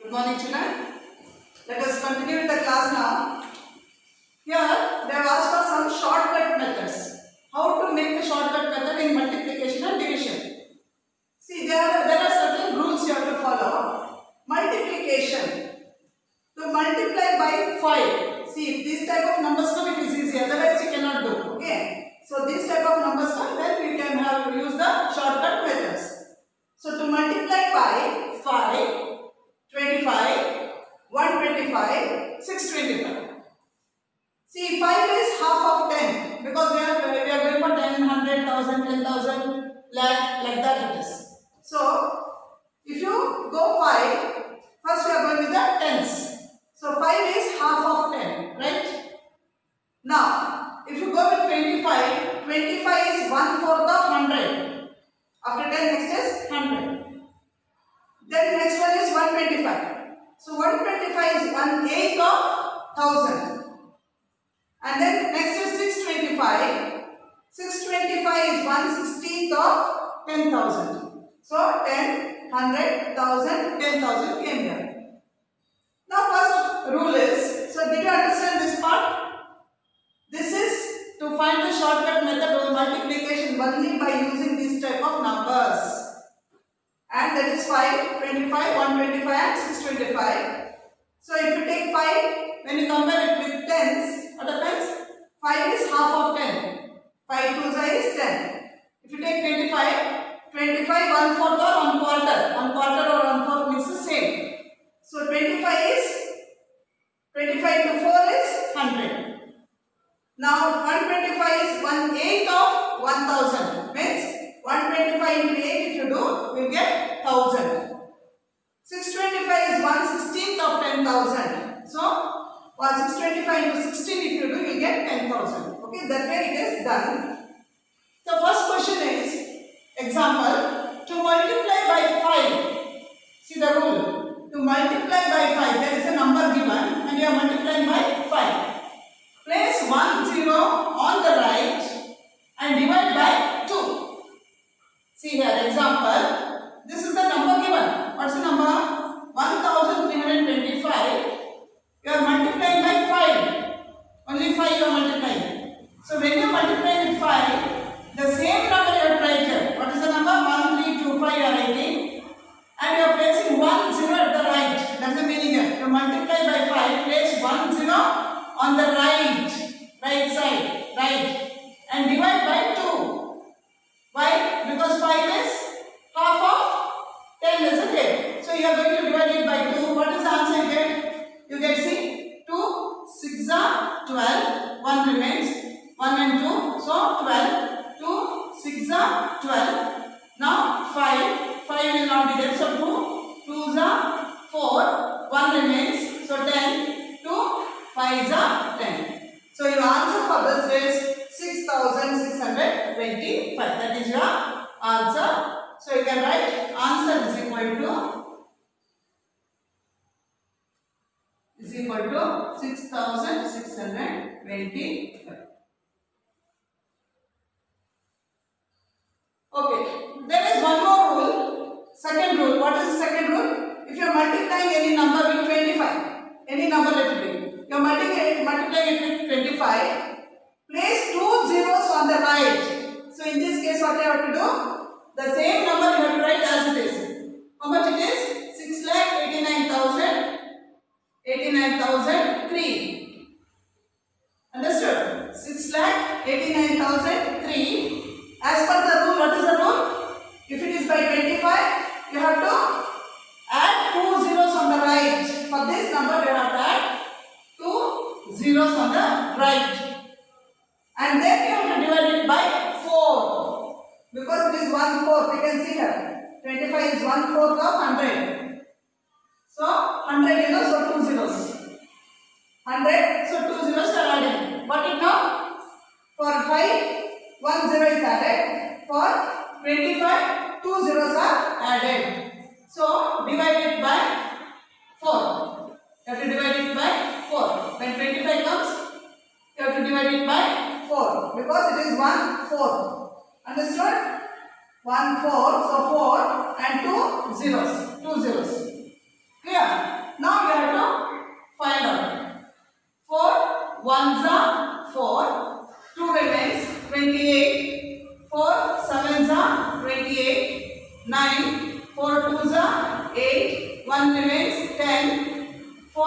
Good morning, children. Let us continue with the class now. Here, they have asked for some shortcut methods. How to make the shortcut method in multiplication and division. See, there are certain rules you have to follow. Multiplication. To multiply by 5. See, if this type of numbers come, it is easy. Otherwise, you cannot do. Okay. So, this type of numbers come, then we can use the shortcut methods. So, to multiply by 5, 25, 125, 625. See, 5 is half of 10 because we are going for 10, 100, 1000, 10,000, lakh, like that it is. So, if you go 5, first we are going with the tens. So, 5 is half of 10, right? Now, if you go with 25, 25 is 1/4 of 100. After 10, next is 100. Then next one is 125. So 125 is 1/8 of 1000. And then next is 625. 625 is 1/16 of 10,000. So 10, 100, 1000, 10,000 came here. Now first rule is, so did you understand this part? This is to find the shortcut method of multiplication only by using this type of numbers. And that is 5, 25, 125 and 625. So if you take 5, when you compare it with tens, what happens? 5 is half of 10. 5 2s is 10. If you take 25, 25 1/4 or 1/4. 1/4 or 1/4 means the same. So 25 to 4 is 100. Now 125 is 1/8 of 1000. Means 125 into 8 if you do, you will get 1000. 625 is 1/16 of 10,000. So, 625 into 16 if you do, you will get 10,000. Okay, that way it is done. The first question is, example, to multiply by 5. See the rule. To multiply by 5, there is a number given and you are multiplying by 5. Place 1 0 on the right and divide by 2. See here, example, this is the number given. What's the number? 1325. You are multiplying by 5. Only 5 you are multiplying. So when you multiply with 5, the same number you have tried here. What is the number? 1325 you are writing. And you are placing 1 0 at the right. That's the meaning here. You multiply by 5, place 1 0 on the right side, right. And divide by 2. Why? Because 5 is half of 10, isn't it? So you are going to divide it by 2. What is the answer you get? You get, see, 2, 6 are 12. 1 remains. 1 and 2. So 12. 2, 6 are 12. Now 5. 5 will not be there. So 2. 2s are 4. 1 remains. So 10. 2. 5s are 10. So your answer for this is 6,625. That is your answer. So you can write answer is equal to 6,625. Okay. There is one more rule. Second rule. What is the second rule? If you are multiplying any number with 25, any number let it be. You are multiplying it with 25. Place 2 zeros on the right. So in this case, what you have to do? The same number you have to write as it is. How much it is? 6,89,003. Understood? 6,89,003. As per the rule, what is the rule? If it is by 25, you have to add 2 zeros on the right. For this number, you have to add 2 zeros on the right. And then you have to divide it by 4. Because it is 1/4, you can see here. 25 is 1/4 of 100. So 100 so 2 zeros. 100, so 2 zeros are added. What it now? For 5, 1 0 is added. For 25, 2 zeros are added. So divide it by 4. You have to divide it by 4. When 25 comes, you have to divide it by 4 because it is 1/4. Understood? 1/4, so 4 and 2 zeros. 2 zeros. Clear? 1 remains 10. 4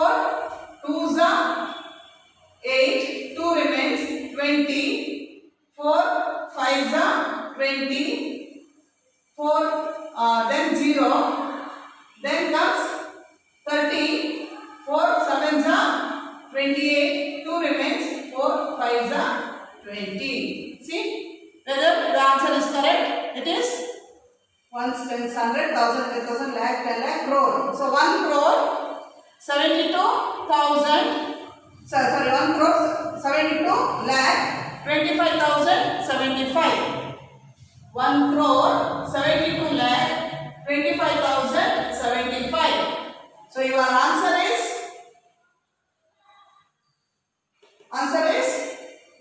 2s are 8. 2 remains 20. 4 5s are 20. 4 then 0. Then comes 30. 4 7s are 28. 2 remains 4 5s are 20. See whether the answer is correct. It is ones, tens, hundred, thousand, 10,000, lakh, 10 lakh, crore. So 1 crore 72,000. Sorry, 1 crore 72 lakh 25,075. 1 crore 72 lakh 25,075. So your answer is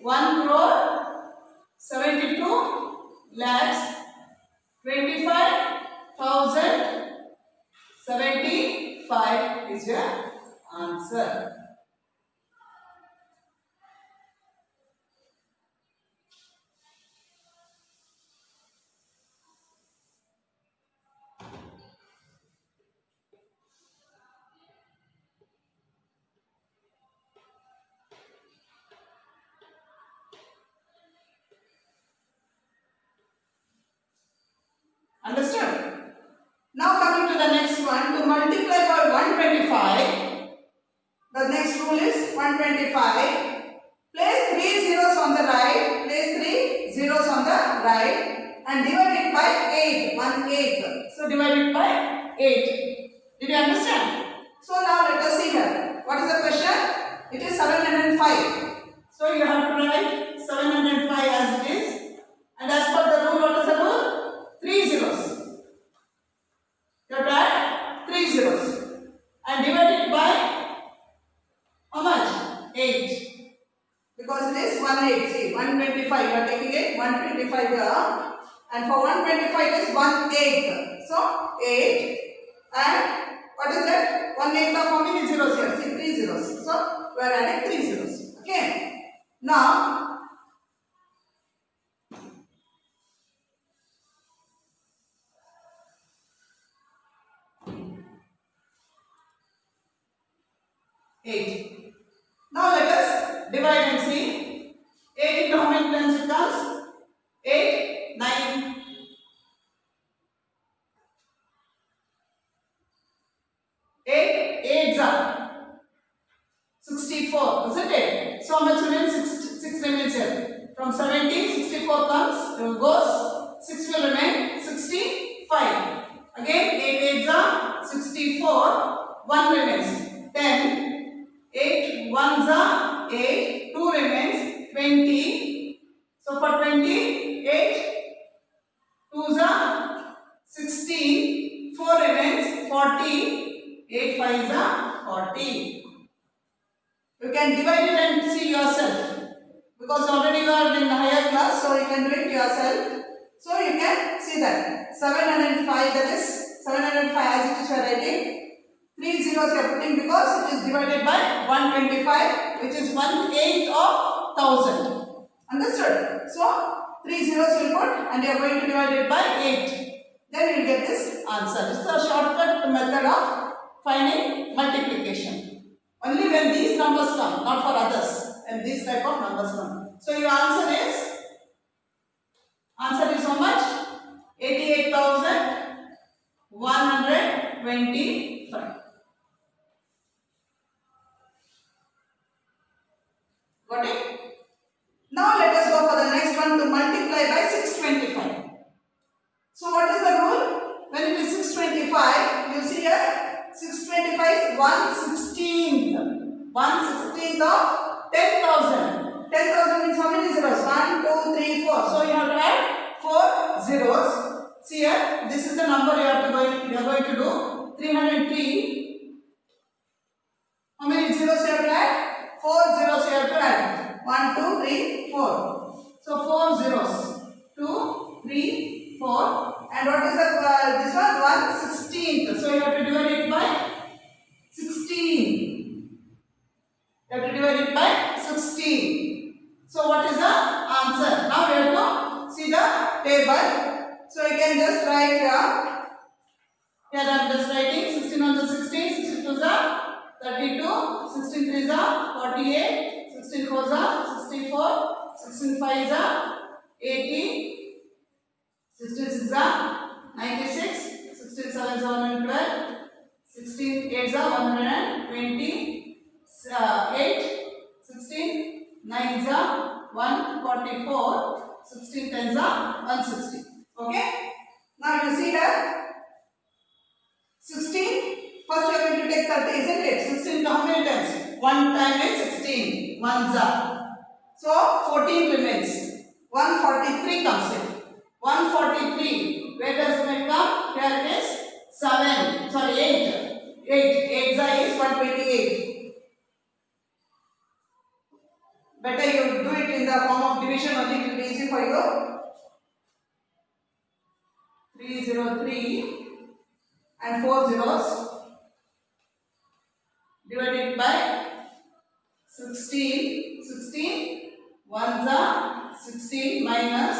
1 crore 72 lakhs 25,075 is your answer. Understood? Now coming to the next one, to multiply by 125, the next rule is 125. Place 3 zeros on the right, and divide it by 8, 1/8. So divide it by 8. Did you understand? So now let us see here. What is the question? It is 705. So you have to write 705 as it is. And as per the rule, what is the rule? 3 zeros. You have to add 3 zeros. And divide it by how much? 8. Because it is 1/8. See, 125. You are taking it 125 here. And for 125 it is 1/8. So 8. And what is that? 1/8 of how many zeros here? See, 3 zeros. So we are adding 3 zeros. Okay. Now 8. Now let us divide and see. 8 into how many times it comes? 8, 9. 8, 8s are 64, isn't it? So how much remains? 6 remains here. From 70, 64 goes, 6 will remain, 65. Again, 8, 8s are 64, 1 remains, 10. 8 1s are 8, 2 remains 20. So for 20, 8 2s are 16, 4 remains 40, 8 5s are 40. You can divide it and see yourself because already you are in the higher class, so you can do it yourself. So you can see that 705, that is 705 as it is you are writing. 3 zeros you are putting because it is divided by 125, which is 1/8 of 1000. Understood? So 3 zeros you will put and you are going to divide it by 8. Then you will get this answer. This is a shortcut method of finding multiplication. Only when these numbers come, not for others. And these type of numbers come. So your answer is how much? 88,125. Got it? Now let us go for the next one, to multiply by 625. So what is the rule? When it is 625, you see here 625 is 1/16th. 1/16th of 10,000. 10,000 means how many zeros? 1, 2, 3, 4. So you have to add 4 zeros. See here, this is the number you are going to do. 303. How many zeros you have to add? 4 zeros you have to add. 1, 2, 3, 4. So 4 zeros. 2, 3, 4. And what is this one? 1/16th. So you have to divide it by 16. You have to divide it by 16. So what is the answer? Now we have to see the table. So you can just write here. Here I am just writing 16 on the 16. 8s are 128, 16 9s are 144, 16 10s are 160. Okay. Now you see that 16. First you are going to take 30, isn't it? 16 how many times? 1 time is 16. 1s are. So 14 remains. 143 comes in. 143. Where does it come? Here it is 7. Sorry, 8. 8 is 128. Better you do it in the form of division only, it will be easy for you. 303 and 4 zeros divided by 16. 16 1s are 16 minus.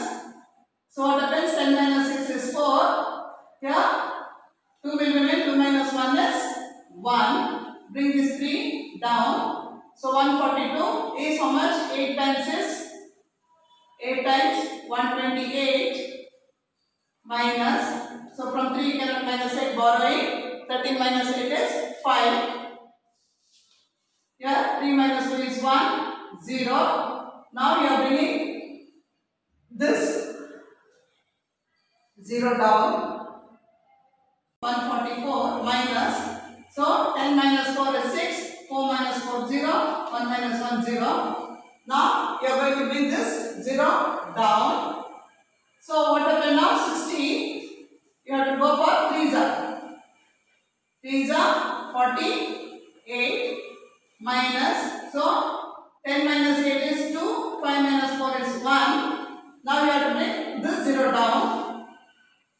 So what happens? 10 minus 6 is 4. Here 2 will remain. 2 minus 1 is 1. Bring this 3 down. So 142 is how much? 8 times is 8 times 128 minus. So from 3 you cannot minus 8, borrowing. 13 minus 8 is 5. Here 3 minus 2 is 1, 0. Now you are bringing this 0 down. 144 minus. So 10 minus 4 is 6. 4 minus 4 0. 1 minus 1 0. Now you are going to bring this 0 down. So what happened now? 16. You have to go for 3s are. 3s are 48 minus. So 10 minus 8 is 2. 5 minus 4 is 1. Now you have to bring this 0 down.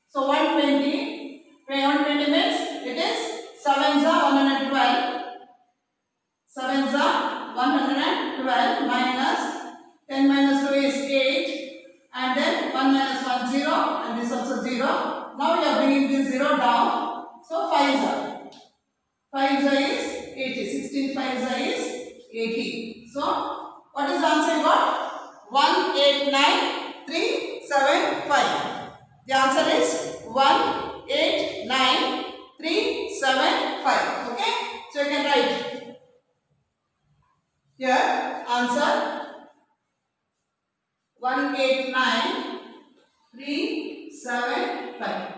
So 120. 120 means it is 7s are 112. 7s are 112 minus 10 minus 2 is 8 and then 1 minus 1 0 and this also 0. Now we are bringing this 0 down. So 5s are. 5s are is 80. 16 5s are is 80. So what is the answer you got? 189375. The answer is 189375. Okay. So you can write here answer 189375.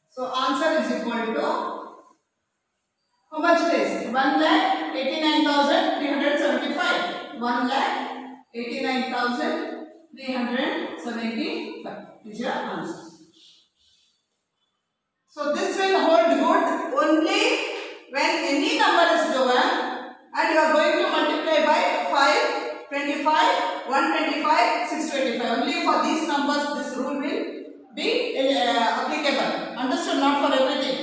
So answer is equal to how much it is? 1,89,375. 1,89,375 is your answer. So this will hold good only when any number is given and you are going to multiply by 5, 25, 125, 625. Only for these numbers this rule will be applicable. Understood? Not for everything.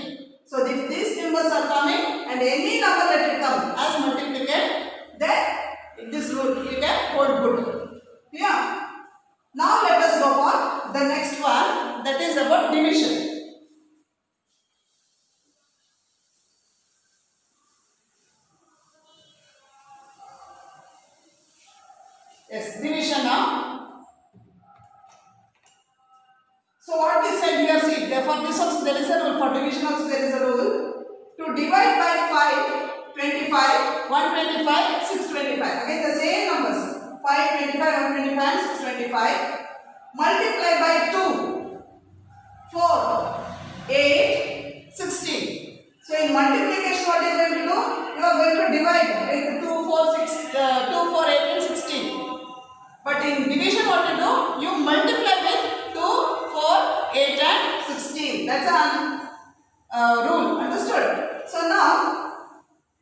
So if these numbers are coming and any number let it come as multiplicate, then this rule you can hold good. Yeah. Now let us go for the next one, that is about division. Yes, division now. So what we said here, see, for this also there is a rule, for division also there is a rule. To divide by 5, 25, 125, 625. Again the same numbers. 5, 25, 125 and 625. Multiply by 2, 4, 8, 16. So in multiplication what you are going to do? You are going to divide with 2, 4, 8 and 16. But in division what you do? You multiply with 2, 4, 8 and 16. That's a rule. Understood? So now,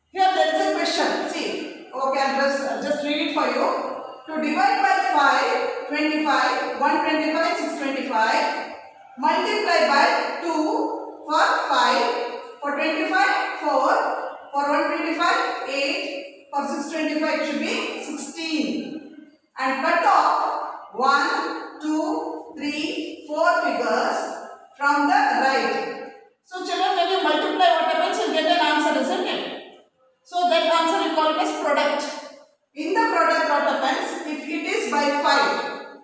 here there is a question. See, okay, I'll just read it for you. To divide by 5, 25, 125, 625, multiply by 2 for 5, for 25, 4, for 125, 8, for 625 it should be 16. And cut off 1, 2, 3, 4 figures from the right. So children, when you multiply, what happens? You get an answer, isn't it? So that answer we call it as product. In the product, what happens? If it is by 5.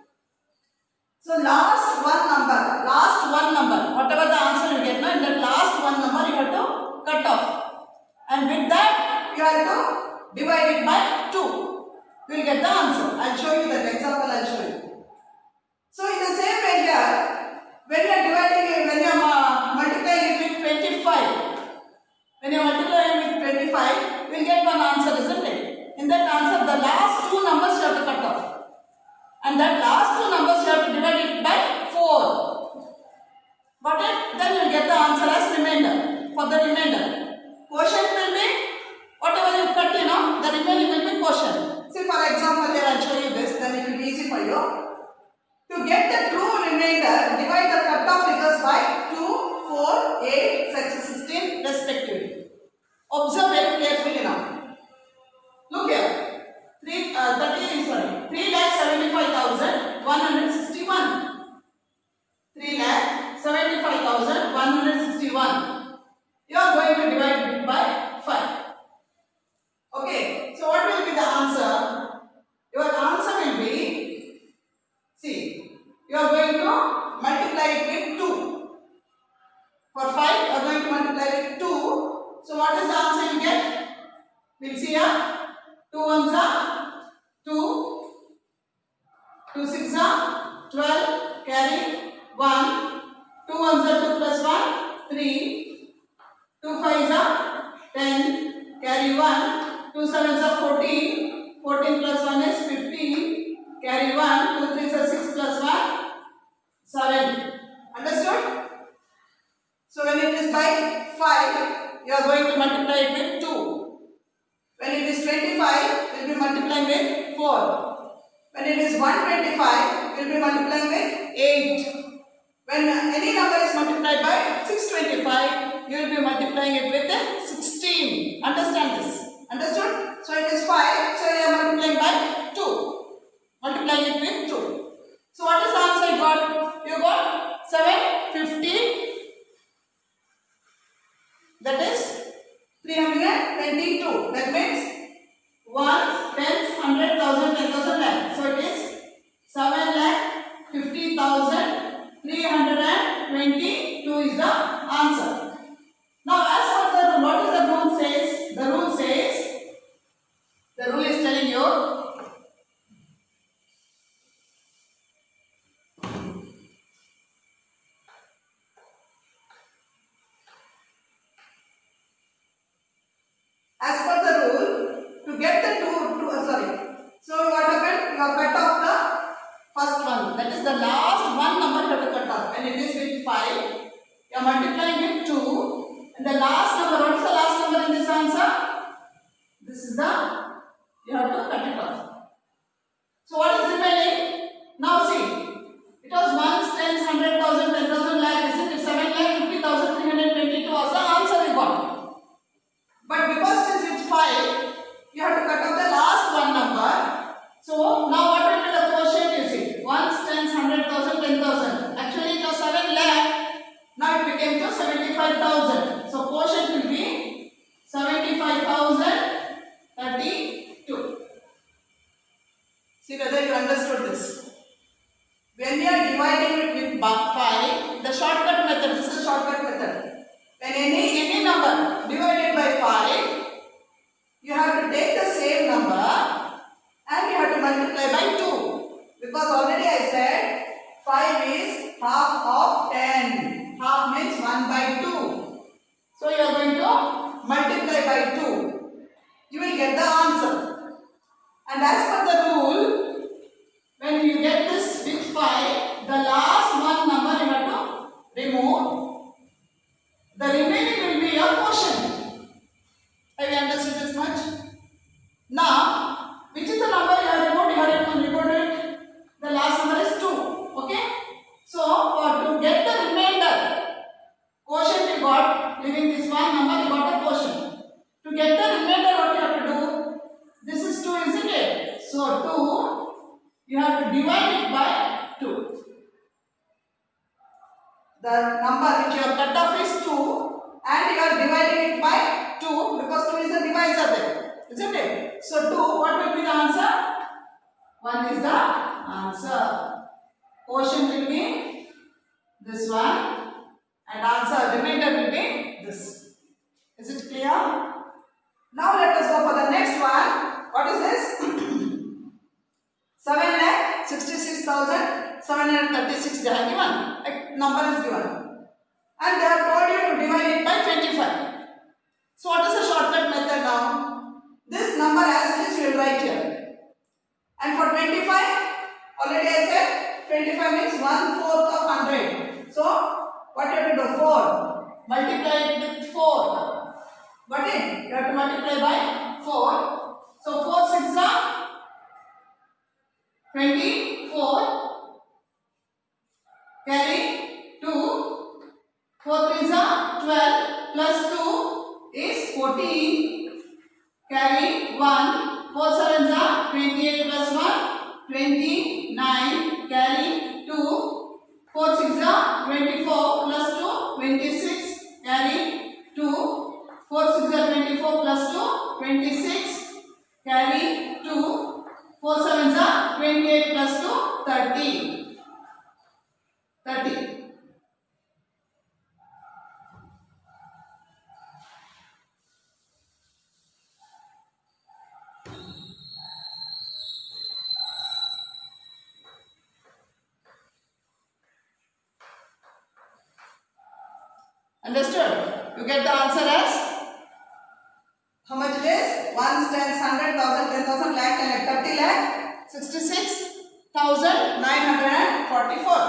So last one number, whatever the answer you get, now in that last one number you have to cut off. have to divide it by 2. You will get the answer. I will show you that example. I will show you. So in the same way here, when you are dividing it, when you are multiplying it with 25, when you are multiplying with 25, you will get one answer, isn't it? In that answer, the last two numbers you have to cut off. And that last two numbers you have to divide it by 4. Got it? Then you will get the answer as remainder. For the remainder, quotient will be whatever you cut, the remaining will be quotient. See, for example, here I will show you this, then it will be easy for you. To get the true remainder, divide the cut off figures by 2, 4, 8, 16 respectively. Observe very carefully now. Look here. 3,75,161. 3,75,161. You are going to divide it by 5. Okay. So what will be the answer? Your answer will be, see, you are going to multiply it with 2. For 5, you are going to multiply with 2. So what is the answer you get? We'll see here. 2 ones are 2, 2 6 are 12, carry 1, 2 ones are 2 plus 1, 3, 2 5s are 10, carry 1, 2 7s are 14, 14 plus 1 is 15, carry 1, 2 3s are 6 plus 1, 7. Understood? So when it is by 5, you are going to multiply it with 2. When it is 25, you will be multiplying with 4. When it is 125, you will be multiplying with 8. When any number is multiplied by 625, you will be multiplying it with 16. Understand this? Understood? So it is 5, so you are multiplying by 2. Multiplying it with 2. So what is the answer you got? You got 750. That is 322. That means 1, 10, 100, 1000, 10,000 lakh. So it is 7,50,322 is the answer. Now as for the rule, what is the rule says? The rule is telling you as per the rule, to get the so what happened? You have cut off the first one. That is the last one number you have to cut off. And it is with 5. You are multiplying with 2. And the last number, what is the last number in this answer? This is you have to cut it off. So what is remaining? Now see, it was 1, 10, 100,000, 10,000 lakh, isn't it? 7,50,322 was the answer we got. But because it is with 5, you have to cut off the last one number. So now what will be the quotient you see? 1, 10, 100,000, 10,000. Actually it was 7 lakh. Now it became to 75,000. So quotient will be 75,032. See whether you understood this. When you are dividing it with 5, the shortcut method, this is the shortcut method. When any number divided by 5, you have to take the same number and you have to multiply by 2. Because already I said 5 is half of 10. Half means 1 by 2. So you are going to multiply by 2. You will get the answer. And as per the rule, when you get this with 5, the last one number you have to remove. The remaining will be your quotient. Have you understood this much? Now, which is the number you have removed? You have to remove it. The last number is 2. Okay? So, to get the remainder, quotient you got, leaving this one number, you got a quotient. To get the remainder, what you have to do? This is 2, isn't it? So, 2, you have to divide it by 2. The number which you have cut off is 2 and you are dividing it by 2 because 2 is a divisor there, isn't it? So 2, what will be the answer? 1 is the answer. Quotient will be this one and answer remainder will be this. Is it clear? Now let us go for What is this? 7,66,736 they have given. A number is given. And they have told you to divide it by 25. So what is the shortcut method now? This number as it is you will write here. And for 25, already I said 25 means 1/4 of 100. So what you have to do? 4. Multiply it with 4. Got it? You have to multiply by 4. So 4 6 are 24. Carry 2. 4 3 are 12 plus 2 is 14. Carry 1. 4 7 are 28 plus 1 29. Carry 2. 4 6 are 24 plus 2 26. Carry 2. 4 6 are 24 plus 2 26. Carry 2. 4 7 are 28 plus 2 30. 30. Understood? You get the answer as how much it is? 1, 10, 100, 1000, 10,000, lakh, 30 lakh, 66,944.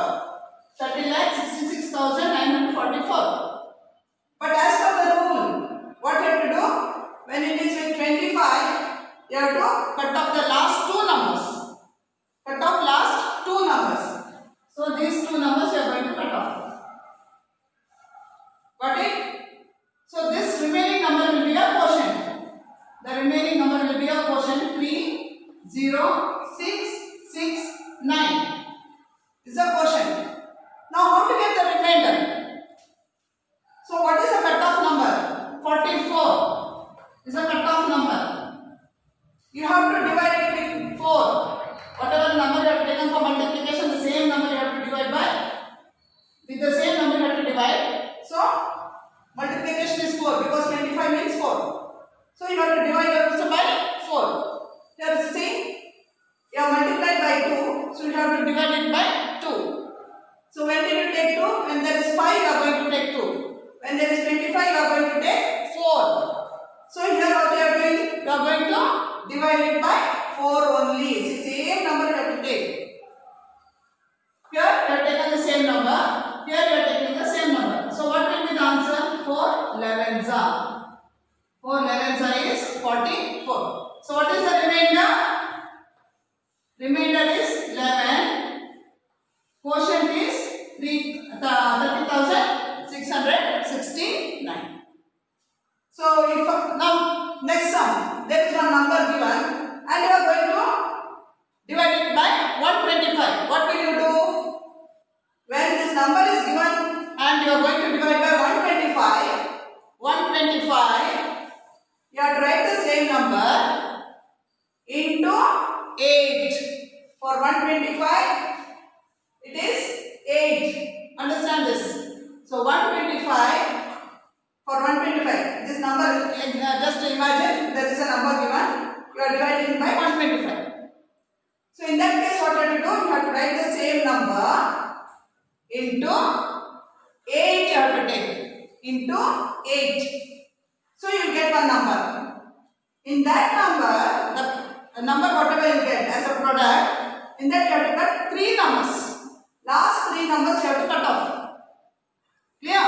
30 lakh, 66,944. But as per the rule, what you have to do? When it is with 25, you have to cut off the last 2 numbers. Cut off last 2 numbers. So these 2 numbers you are going to cut off. Got it? So this remaining number will be a quotient. The remaining number will be a quotient 3, 0, 6, 6, 9. This is a quotient. Now how to get the remainder? So what is the cutoff number? 44 is a cutoff number. You have to divide it with 4. Whatever number you have taken for multiplication, the same number you have to divide by. With the same number you have to divide. So multiplication is 4 because 25 means 4. So you have to divide it also by 4. Here is the same. You have multiplied by 2. So you have to divide it by 2. So when did you take 2? When there is 5 you are going to take 2. When there is 25 you are going to take 4. So here what you are doing? You are going to divide it by 4 only. It's the same number you have to take. Here you have taken the same number. Here you are taking the same number. So what will be the answer? 4 11s are. 4 11s are is 44. So what is the remainder? Remainder is 11. Quotient is 30,669. So if now next sum, there is one number given and you are going to divide it by 125. What will you do? When this number is given and you are going to divide by 125, you have to write the same number into 8. For 125, it is 8. Understand this? So 125, for 125, this number, just imagine there is a number given, you are dividing by 125. So in that case, what you have to do? You have to write the same number into 8 you have to take. Into 8. So you get one number. In that number, the number whatever you get as a product, in that you have to cut 3 numbers. Last 3 numbers you have to cut off. Clear?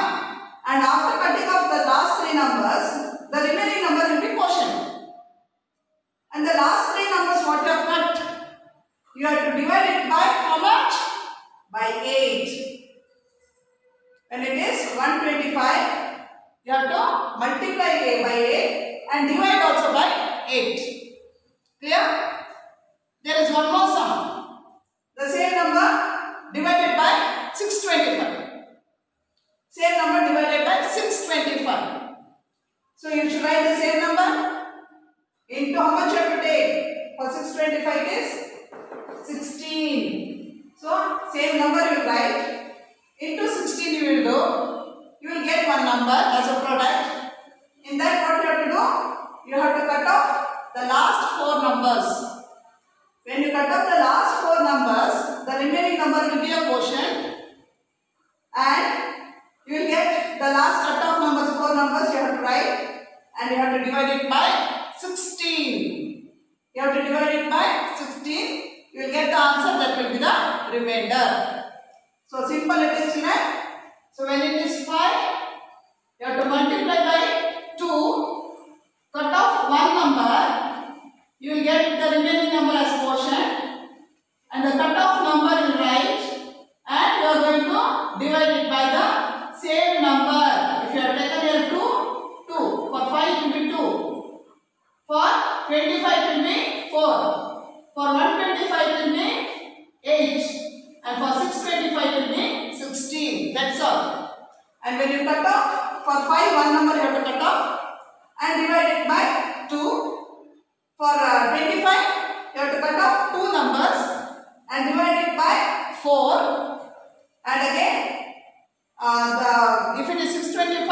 And after cutting off the last 3 numbers, the remaining number will be quotient. And the last 3 numbers what you have cut, you have to divide it by how much? By 8. When it is 125, you have to multiply by 8 and divide also by 8. Clear? There is one more sum. The same number divided by 625. Same number divided by 625. So you should write the same number into how much you have to take. For 625 is 16. So same number you will write. Into 16 you will do. You will get one number as a product. In that what you have to do? You have to cut off the last 4 numbers. When you cut off the last 4 numbers, the remaining number will be a quotient, and you will get the last cut off numbers, 4 numbers you have to write, and you have to divide it by 16. You have to divide it by 16. You will get the answer, that will be the remainder. So simple it is, children. So when it is 5, you have to multiply by 2, cut off 1 number, you will get the remaining number as quotient, and the cut off number you write, and you are going to divide it by the same number. If you have taken here 2, 2. For 5 it will be 2. For 25 it will be 4. For 125 it will be 8. And for 625 it will be 16. That's all. And when you cut off, for 5 1 number you have to cut off and divide it by 2. For 25 you have to cut off 2 numbers and divide it by 4. And again, if it is 625,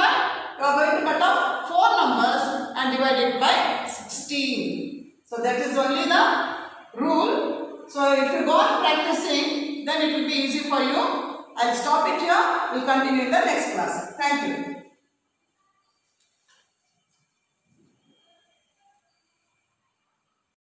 you are going to cut off 4 numbers and divide it by 16. So that is only the rule. So if you go on practicing, then it will be easy for you. I'll stop it here. We'll continue in the next class. Thank you.